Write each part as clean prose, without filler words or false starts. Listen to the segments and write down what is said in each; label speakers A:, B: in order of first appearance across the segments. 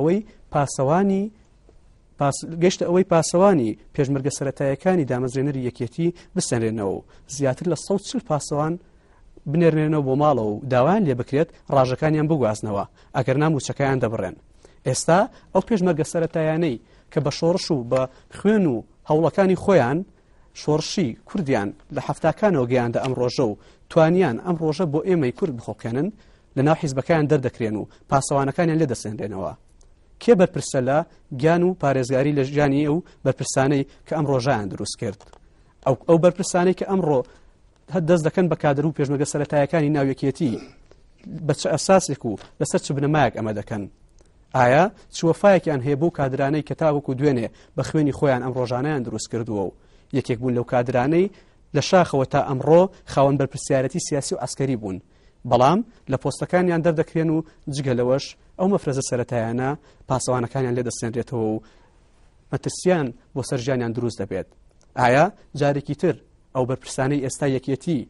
A: ئەوەی پاسەوانی گەشتە ئەوەی پاسەوانی پێشمەرگە سەرەتاییەکانی دامەزرێنەری یەکێتی بسەنرێنەوە زیاتر لە 140 پاسەوان بنێرنێنەوە بۆ ماڵەوە و داوایان لێ بکرێت ڕاژەکانیان بگوازنەوە ئەگەر ناموچەکەیان دەبڕێن. ئێستا ئەو پێشمەرگە سەرەتایانەی کە بە شۆڕش و بە خوێن و هەوڵەکانی خۆیان شۆڕشی کوردیان لە هەفتاکانەوە گەیاندە ئەم ڕۆژە و توانیان ئەم ڕۆژە بۆ ئێمەی کورد بخۆکێنن لە ناو حیزبەکان دەردەکرێن و پاسەوانەکانیان لێ دەسێنرێنەوە. کێ بەرپرسە لە گیان و پارێزگاری لە ژیانی ئەو بەرپرسانەی کە ئەم ڕۆژیان دروست کرد؟ ئەو بەرپرسانەی کە ئەمڕۆ دەست دەکەن بە کادر و پێشمەرگە سەرەتاییەکانی ناویەکێتی بە چه ئەساسێک و لەسەر چ بنەمایەک ئەمە دەکەن؟ ئایا چ وەفایەکیان هەیە بۆ کادرانەی کە تاوەکو دوێنێ بە خوێنی خۆیان ئەم ڕۆژانەیان دروست کردووە و یەکێک بوون لەو کادرانەی لە شاخەوە تا ئەمڕۆ خاوەن بەرپرسیارەتی سیاسی و ئەسکەری بوون، بەڵام لە پۆستەکانیان دەردەکرێن و جگە لەوەش ئەو مەفرەزە سەرەتایانە پاسەوانەکانیان لێ دەستێنرێتەوە و مەترسیان بۆ سەرژیانیان دروست دەبێت. ئایا جارێکی تر ئەو بەرپرسانەی ئێستا یەکێتی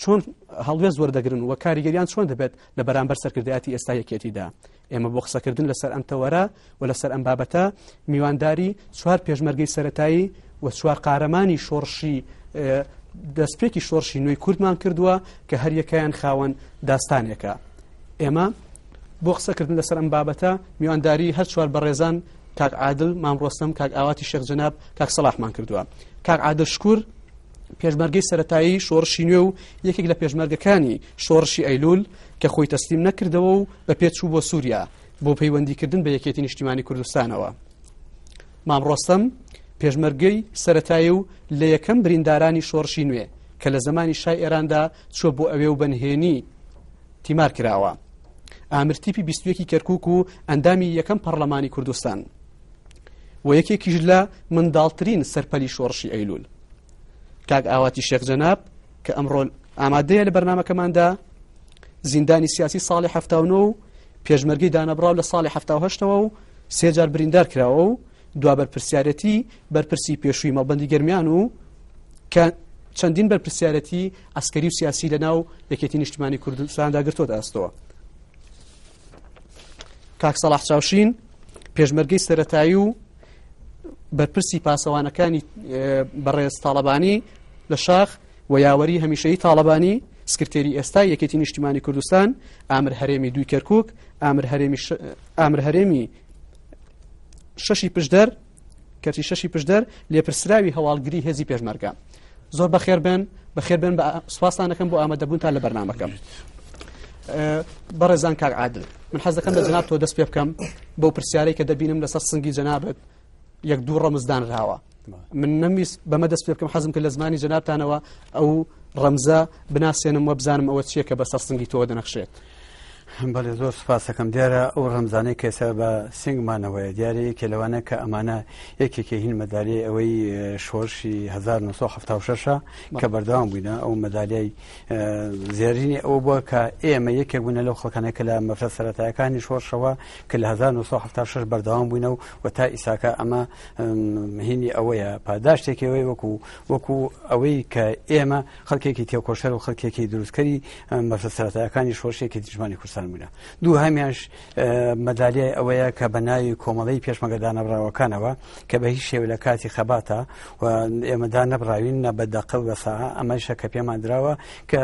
A: چۆن هەڵوێز وەردەگرن و کاریگەریان چۆن دەبێت لە بەرامبەر سەرکردایەتی ئێستا یەکێتیدا؟ ئێمە بۆ قسەکردن لەسەر ئەم تەوەرە و لەسەر ئەم بابەتە میوانداری 4 پێشمەرگەی سەرەتایی و 4 قارەمانی شۆڕشی دەستپێکی شۆڕشی نوێی کوردمان کردووە کە هەر یەکەیان خاوەن داستانێکە. ئێمە بۆ قسەکردن لەسەر ئەم بابەتە میوانداری هەر 4 بەڕێزان کاک عادل، مام ڕۆستەم، کاک ئاواتی شێخ جەناب، کاک سەلاحمان کردووە. کاک عادل شکور پێشمەرگەی سەرەتایی شۆڕشی نوێ و یەکێک لە پێشمەرگەکانی شۆڕشی ئەیلول کە خۆی تەسلیم نەکردەوە و بە پێچوو بۆ سووریا بۆ پەیوەندیکردن بە یەکێتی نیشتیمانی کوردستانەوە. مام ڕۆستەم پێشمەرگەی سەرەتایی و لە یەکەم بریندارانی شۆڕشی نوێ کە لە زمانی شای ئێراندا چوە بۆ ئەوێ و بەنهێنی تیمار کراوە. ئامرتیپی 21 کەرکووک و ئەندامی یەکەم پەرلەمانی کوردستان و یەکێکیش لە منداڵترین سەرپەلی شۆڕشی ئەیلول. کاک ئاواتی شێخ جەناب کە ئەمڕۆ ئامادەیە لە بەرنامەکەماندا زیندانی سیاسی ساڵی 79 و پێشمەرگەی دانەبراو لە ساڵی 78 و 3 جار بریندار کراوە و دوا بەرپرسیارەتی بەرپرسی پێشووی مەڵبەندی گەرمیان و کە چەندین بەرپرسیارەتی ئەسکەری و سیاسی لە ناو یەکێتی نیشتیمانی کوردستاندا گرتووە ئەستەوە. کاک سەلاح چاوشین پێشمەرگەی سەرەتایی و بەرپرسی پاسەوانەکانی بەڕێز تاڵەبانی لە شاخ و یاوەری هەمیشەیی تاڵەبانی، سکرتێری ئێستا یەکێتی نیشتیمانی کوردستان، ئامر هەرێمی 2 کەرکووک، ئامر هەرێمی 6 پشدەر، کەرتی 6 پشدەر، لێپرسراوی هەواڵگری هێزی پێشمەرگە. زۆر بەخێر بن بە سوپاسانەکەم بۆ ئامادەبوونتان لە بەرنامەکەم. بەڕێزان کاک عادل، من حەز دەکەم لە جەناب تۆ دەست پێ بکەم بەو پرسیارەی کە دەبینم لەسەر سنگی جەنابەت 1-2 ڕەمزدانراوە. من نەویست بەمە دەست پێ بکەم، حەزم کرد لە زمانی جەنابتانەوە ئەو ڕەمزە بناسێنم و بزانم ئەوە چییە کە بەسەر سنگی تۆ دەنەخشێت.
B: بەڵێ زۆر سوپاسەکەم. دیارە ئەو ڕەمزانەی کەسە بە سنگمانەوەیە، دیارە کە لەوانە کە ئەمانە یەکێکی هین مەدالیای ئەوەی شۆڕشی 1976 کە بەردەوام بووینە. ئەو مەدالیای زێرینی ئەو بووە کە ئێمە یەکێک بوونە لەو خەڵکانە کە لە مەفرە سەرەتاییەکانی شۆڕشەوە کە لە 1976 بەردەوام بووینە و تا ئیساکە ئەمە هینی ئەوەیە پاداشتێکەوەی وەکو ئەوەی کە ئێمە خەڵکێکی تێکۆشەر و خەڵکێکی دروستکەری مەفرە سەرەتاییەکانی شۆڕشێکی نیشتیمانی کوردستان بووینە. دوو هەمیانش مەدالیای ئەوەیە کە بە ناوی کۆمەڵەی پێشمەرگە دانەبراوەکانەوە کە بە هیچ شێوە لە کاتی خەباتە و ئێمە دانەبراوین نە بە دەقڵ بە ساعە. ئەمەشە کە پێمان درراوە کە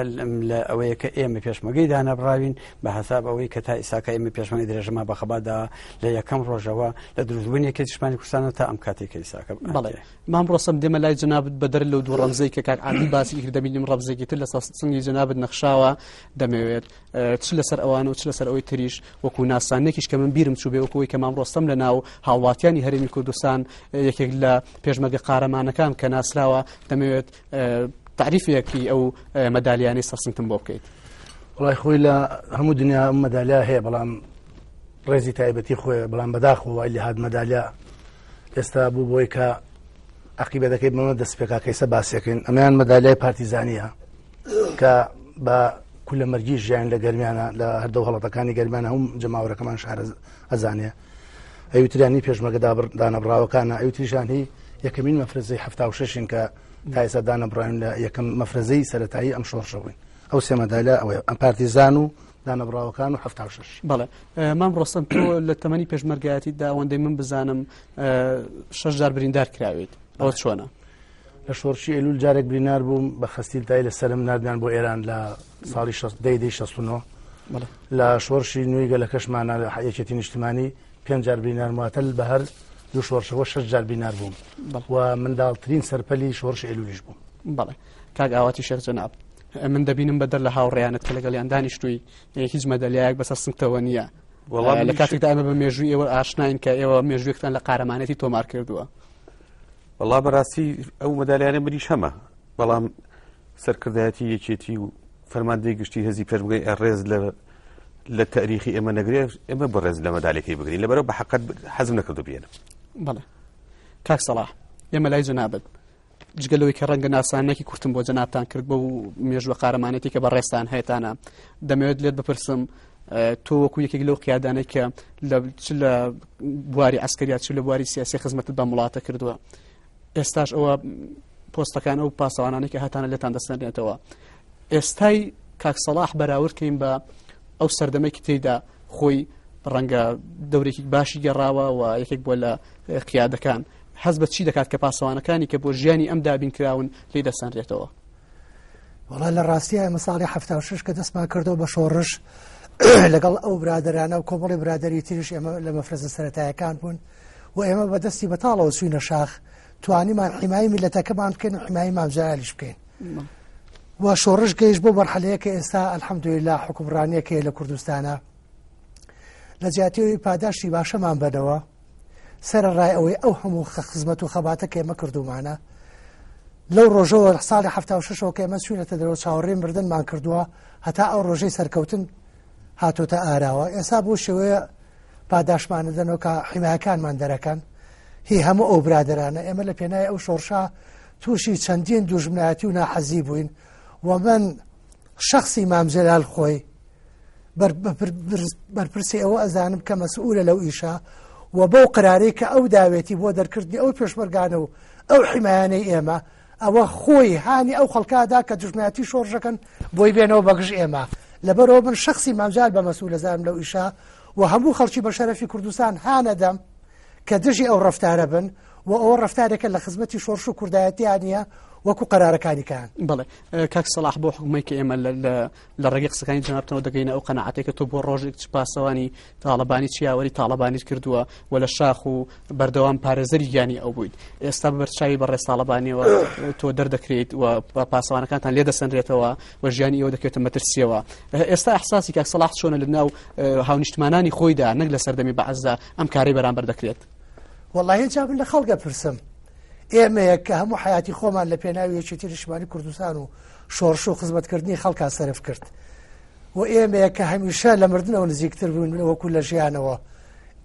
B: لە ئەوەیە کە ئێمە پێشمەرگەی دانەبراوین بە حساب ئەوەی کە تا ئیساکە ئێمە پێشمەرگەی درێژەما بە خەباتدا لە یەکەم ڕۆژەوە لە دروستبوونی یەکێتی نیشتیمانی کوردستان تا ئەم کاتێکە ئیساکە.
A: بەڵێ مام ڕۆستەم دێمە لای جەنابەت بەدەر لەو 2 ڕەمزەی کە کاک عادل باسی کرد دەبینیم ڕەمزێکی تر لە سنگی جەنابەت نەخشاوە دەمەوێت چ لەسەر ئەوانە و چ لەسەر ئەوەی تریش وەکو ناسانێکیش کە من بیرم چوو بێ وەکوی کە مام ڕۆستەم لە ناو هاوڵاتیانی هەرێمی کوردستان یەکێک لە پێشمەرگە قارەمانەکان کە ناسراوە دەمەوێت تعریفێکی ئەو مەدالیانەی سەرسنگتم بۆ بکەیت.
C: وڵای خۆی لە هەموو دنیا مەدالیا هەیە، بەڵام ڕێزی تایبەتی خۆی، بەڵام بەداخەوە لە هات مەدالیا ئێستا بوو بۆی کە عقیبە دەکەی بمە دەست پێکاکەیسە باسیەکەین. ئەمەیان مەدالیای پارتیزانیە کە بە کولە مەرگی ژیان لە گەرمیانە لە هەردەو هەڵەتەکانی گەرمیانە هەم جەماوەرەکەمان شار ئەزانێ. ئەوتریانی پێشمەرگە دانەبراوەکانە، ئەوتریشان هی یەکەمین مەفرەزەی 76 کە تا ئێستا دانەبراوین لە یەکەم مەفرەزەی سەرەتایی ئەم شۆڕشە بووین. ئەو سێ مەدالیا ئەوەیە، ئەم پارتیزان و دانەبراوەکان و 76.
A: بەڵێ مام ڕۆستەم تۆ لە تەمەنی پێشمەرگایەتیدا ئەوەندەی من بزانم 6 جار بریندار کراوێت ئەوە چۆنە؟
C: لە شۆڕشی ئێلول جارێک برینار بووم بە خەستیلتایی لە سەرم نردیان بۆ ئێران لە ساڵی 69 لە شۆڕشی نوێی گەلەکەشمانە لە یەکێتی نیشتمانی 5 جار برینار مواتەل بە هەر دوو شۆڕشەوە 6 جار برینار بووم و منداڵترین سەرپەلی شۆڕشی ئێلولیش بووم.
A: بەڵێ کاک ئاواتی شێخ جەناب من دەبینم بەدەر لە هاوڕێیانت کە لەگەڵیان دانیشتووی هیچ مەدەلیایەک بەسەر سنگتەوە نییە لە کاتێکدا ئەمە بە مێژووی ئێوە ئاشناین کە ئێوە مێژوویەکتان لە قارەمانەتی تۆمار کردووە.
D: وەڵا بەڕاستی ئەو مەدالیانە منیش هەمە بەڵام سەرکردایەتی یەکێتی و فەرماندەی گشتی هەزی پێشمەرگەی ڕێز لە تاریخی ئێمە نەگرێ ئێمە بەڕێز لە مەدالێکی بگرین لەبەرەوە بە حەقەت حەزم نەکردو بێنم.
A: بەڵێ کاک سەڵاح ئێمە لای جەنابەت جگەلەوەی کە ڕەنگە ناسانێکی کورتم بۆ جەنابتان کرد بە و مێژوە قارەمانەتی کە بەڕێستان هەیەتانە دەمەوێت لێت بپرسم تۆ وەکو یەکێک لەو قیادانەی کە لە بواری عەسکەریات چ لە بواری سیاسی خزمەتت بە وڵاتە کردووە ئێستاش ئەوە پۆستەکان ئەو پاسەوانانەی کە هاتانە لێتان دەستێنێتەوە ئێستای کاک سەڵاح بەراوردکەین بە ئەو سەردەمەی کە تێیدا خۆی ڕەنگە دەورێکی باشی گەڕاوە و یەکێک بۆ لە قیادەکان حەز بە چی دەکات کە پاسەوانەکانی کە بۆ ژیانی ئەم دابین کراون لێ دەسەنرێتەوە؟
E: وەڵا لە ڕاستیە ئێمە ساڵی 76 کە دەستمان کردەوە بە شۆڕش لەگەڵ ئەو برادرانە و کۆمەڵی برادری تریش ئێمە لە مەفرەزە سەرەتایەکان بوون و ئێمە بەدەستی بەتاڵەوە چوینە شاخ توانیمان حیمایی میلەتەکەمان بکەین و حیمایی مامجایالیش بکەین و شۆڕش گەیشت بۆ مەرحەلەیە کە ئێستا ئەلحەمدولیلا حکومڕانیەکەیە لە کوردستانە لە جیاتیەوەی پاداشتی باشەمان بەنەوە سەرڕای ئەوەی ئەو هەموو خزمەت و خەباتە کە ئێمە کردومانە لەو ڕۆژەوە ساڵی 76ەوە کە ئێمە چوینەتە دەرەوە چاوەڕێی مردنمان کردووە هەتا ئەو ڕۆژەی سەرکەوتن هاتۆتە ئاراوە ئێستا بۆ شێوەیە پاداشمان دەنەوە کە حیمایەکانمان دەرەکەن هی هەموو ئەو برادرانە ئێمە لە پێنای ئەو شۆڕشا تووشی چەندین دوژمنایەتی و ناحەزی بووین و من شخصی مامجەلال خۆی بەرپرسی ئەوە ئەزانم کە مەسئولە لەو ئیشە و بەو قرارەی کە ئەو داوێتی بۆ دەرکردنی ئەو پێشمەرگانە و ئەو حیمایانەی ئێمە ئەوە خۆی هانی ئەو خەڵکادا کە دوژمنایەتی شۆڕژەکەن بۆی بێنەوە بەگژ ئێمە لەبەرەوە من شخصی مامجال بە مەسئولە زانم لەو ئیشە و هەموو خەڵکی بە شەرەفی کوردستان هانەدەم کە دژی ئەو ڕەفتارە بن و ئەوە ڕەفتارێکە لە خزمەتی شۆڕش و کوردایەتیانە وەکو قەرارەکانی کان.
A: بەڵێ کاک سەڵاح بۆ حکومەی کە ئێمە لە ڕێگەی قسەکانی جەنابتەوە دەگەینە ئەو قەناعەتێک کە تۆ بۆ ڕۆژێک پاسەوانی تاڵەبانی چیاوەری تاڵەبانیت کردووە و لە شاخ و بەردەوام پارێزەری گیانی ئەو بوویت ئێستا بەرچاوی بەڕێز تاڵەبانیەوە تۆ دەردەکرێت و پاسەوانەکانتان لێ دەسەنرێتەوە و ژیانی ئەوە دەکەوێتە مەترسیەوە ئێستا ئەحساسی کاک سەڵاح چۆنە لە ناو هاونیشتمانانی خۆیدا نەک لە سەردەمی بەعەزدا ئەم کارەی بەرامبەر دەکرێت؟
E: وەڵڵاهی جا من لە خەڵکە پرسم ئێمەیە کە هەموو حیاتی خۆمان لە پێناوی یەکێتی نیشتیمانی کوردستان و شۆڕش و خزمەتکردنی خەڵکان سەرف کرد و ئێمەیە کە هەمیشە لە مردنەوە نزیکتر بوون وەکو لە ژیانەوە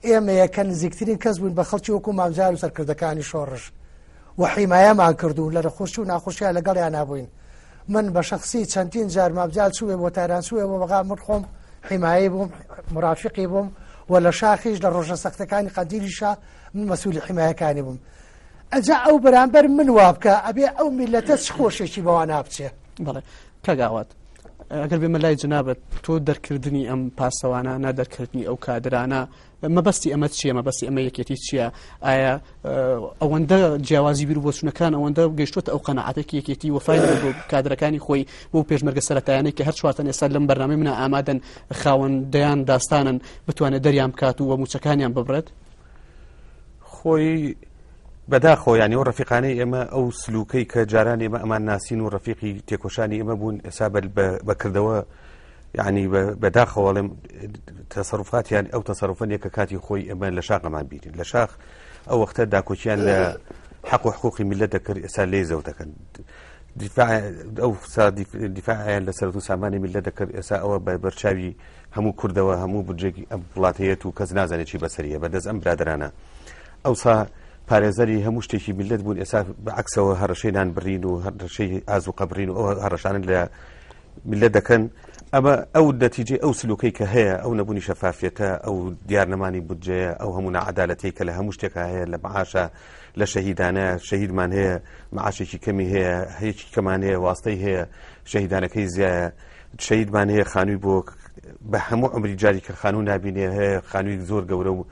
E: ئێمەیە کە نزیکترین کەس بوون بە خەڵکی وەکو مامجار و سەرکردەکانی شۆڕش و حیمایەمان کردو لە نەخۆشی و ناخۆشیان لەگەڵیان نابووین من بە شخصی چەندین جار مامجار چووێ بۆ تاران چووێ بۆ بەغا من خۆم حیمایی بووم مرافقی بووم و لە شاخیش لە ڕۆژە سەختەکانی قەندیلیشا من مەسئولی حیمایەکانی بووم ئەجا ئەو بەرامبەر من وابکە ئەبێ ئەو میلەتە چ خۆشێکی بەوە نابچێ.
A: بەڵێ کاگاوات ئەگەر بێمە لای جنابەت تۆ دەرکردنی ئەم پاسەوانە نادەرکردنی ئەو کادرانە مەبەستی ئەمە چییە مەبەستی ئەمە یەکێتی چییە ئایا ئەوەندە جیاوازی بیر بۆ چونەکان ئەوەندە گەیشتوتە ئەو قەناعەتێکی یەکێتی وەفای بۆ کادرەکانی خۆی بۆ پێشمەرگە سەرەتایانەی کە هەر چوارتەن ئێستا لەم بەرنامەی منە ئامادەن خاوەندەیان داستانن بتوانێت دەریان بکات و موچەکانیان ببڕێت
D: خۆی بەداخۆ ینی ئەو ڕەفیقانەی ئێمە ئەو سلوکەی کە جاران ئێمە ئەمان ناسین و ڕەفیقی تێکۆشانی ئێمە بوون ئێستا بەکردەوە یعنی بەداخەوەڵێم تەسەڕوفاتیان ئەو تەسەڕوفەنێک کە کاتی خۆی ئێمە لە شاقەمان بینین لە شاخ ئەو وەختە داکۆچیان لە حەق و حقوقی میلەت دەکرد ئێستا لێ زەوت دەکەن ئەو دیفاعیان لە سەرەت و سامانی میلەت دەکرد ئێستا ئەوە بە بەرچاوی هەموو کوردەوە هەموو بودجێکی ئەم وڵاتەیەت و کەس نازانێت چی بەسەریە بەدەست ئەم برادرانە ئەوسا پارێزەری هەموو شتێکی میلەت بوون ئێستا بەعکسەوە هەڕەشەیان بڕین و هەڕەشەی ئاز و قەبڕین و ئەو هەڕەشانن لە میلەت دەکەن ئەمە ئەو نەتیجەی ئەو سلوکەی کە هەیە ئەو نەبوونی شەفافیەتە ئەو دیارنەمانی بودجەیە ئەو هەموو نەعەدالەتەی کە لە هەموو شتێکە هەیە لە معاشە لە شەهیدانە شەهیدمان هەیە معاشێکی کەمی هەیە هەیەکی کەمان هەیە واستەی هەیە شەهیدانەکەی زیایە شەهیدمان هەیە خانووی بۆ بە هەموو عمری جاری کرد خانوو نبینێ هەیە خانووی زۆر گەورە و